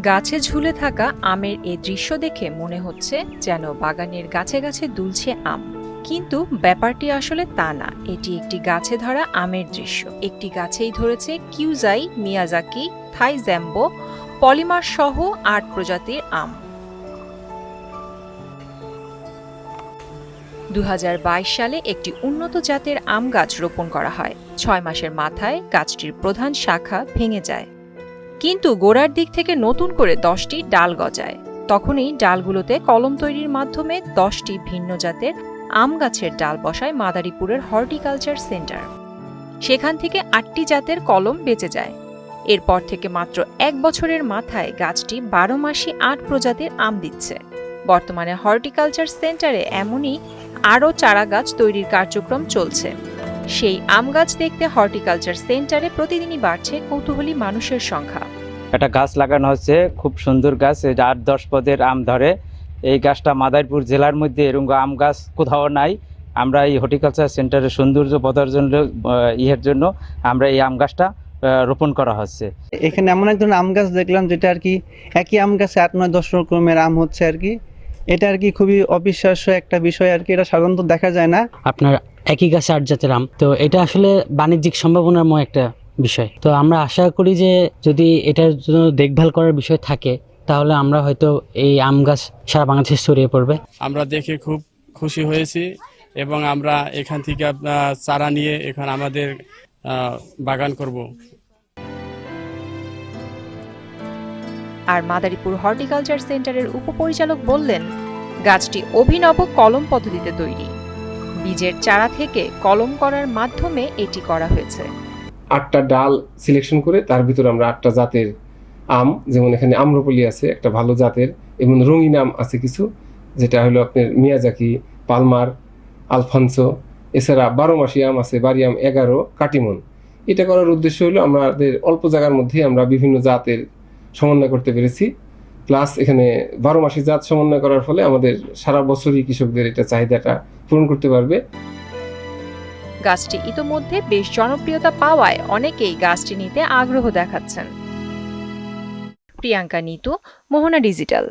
গাছে ঝুলে থাকা আমের এই দৃশ্য দেখে মনে হচ্ছে যেন বাগানের গাছে গাছে দুলছে আম, কিন্তু ব্যাপারটি আসলে তা না। এটি একটি গাছে ধরা আমের দৃশ্য। একটি গাছেই ধরেছে কিউজাই, মিয়াজাকি, থাই জ্যাম্বো, পলিমার সহ ৮ প্রজাতির আম। ২০২২ সালে একটি উন্নত জাতের আম গাছ রোপণ করা হয়। ৬ মাসের মাথায় গাছটির প্রধান শাখা ভেঙে যায়, কিন্তু গোড়ার দিক থেকে নতুন করে ১০টি ডাল গজায়। তখনই ডালগুলোতে কলম তৈরির মাধ্যমে ১০টি ভিন্ন জাতের আম গাছের ডাল বসায় মাদারীপুরের হর্টিকালচার সেন্টার। সেখান থেকে ৮টি জাতের কলম বেঁচে যায়। এরপর থেকে মাত্র ১ বছরের মাথায় গাছটি ১২ মাসই ৮ প্রজাতির আম দিচ্ছে। বর্তমানে হর্টিকালচার সেন্টারে এমনই আরও চারা গাছ তৈরির কার্যক্রম চলছে। সেই আম গাছ দেখতে হর্টিকালচার সেন্টারে প্রতিদিনই বাড়ছে কৌতূহলী মানুষের সংখ্যা। একটা গাছ লাগানো হচ্ছে, খুব সুন্দর গাছ, ৮-১০ পদের আম ধরে। এই গাছটা মাদারীপুর জেলার মধ্যে এরকম আম গাছ কোথাও নাই। আমরা এই হর্টিকালচার সেন্টারের সৌন্দর্য বর্ধনের জন্য আমরা এই আম গাছটা রোপণ করা হচ্ছে। এখানে এমন এক ধরনের আম গাছ দেখলাম যেটা আর কি একই আম গাছে ৮-৯-১০ রকমের আম হচ্ছে আর কি। এটা আর কি খুবই অবিশ্বাস্য একটা বিষয় আর কি, এটা সাধারণত দেখা যায় না। আপনার একই গাছে ৮ জাতের আম, তো এটা আসলে বাণিজ্যিক সম্ভাবনাময় একটা বিষয়। তো আমরা আশা করি যে যদি এটার জন্য দেখভাল করার বিষয় থাকে তাহলে আমরা হয়তো এই আম গাছ সারা বাংলাদেশে ছড়িয়ে পড়বে। আমরা দেখে খুব খুশি হয়েছি এবং আমরা এখান থেকে চারা নিয়ে এখন আমাদের বাগান করব। আর মাদারীপুর হর্টিকালচার সেন্টারের উপপরিচালক বললেন, গাছটি অভিনব কলম পদ্ধতিতে তৈরি। বীজের চারা থেকে কলম করার মাধ্যমে এটি করা হয়েছে। ৮টা ডাল সিলেকশন করে তার ভিতরে আমরা ৮টা জাতের আম, যেমন এখানে আম্রপলি আছে একটা ভালো জাতের, এবং রঙিন আম আছে কিছু, যেটা হলো আপনার মিয়াজাকি, পালমার, আলফানসো। এছাড়া ১২ মাসি আম আছে, বাড়ি আম ১১, কাটিমন। এটা করার উদ্দেশ্য হলো আমাদের অল্প জায়গার মধ্যে আমরা বিভিন্ন জাতের সমন্বয় করতে পেরেছি। প্লাস এখানে ১২ মাসি জাত সমন্বয় করার ফলে আমাদের সারা বছরই কৃষকদের এটা চাহিদাটা পূরণ করতে পারবে। গাছটি ইতোমধ্যে বেশ জনপ্রিয়তা পাওয়ায় অনেকেই গাছটি নিতে আগ্রহ দেখাচ্ছেন। প্রিয়াঙ্কা নিতু, মোহনা ডিজিটাল।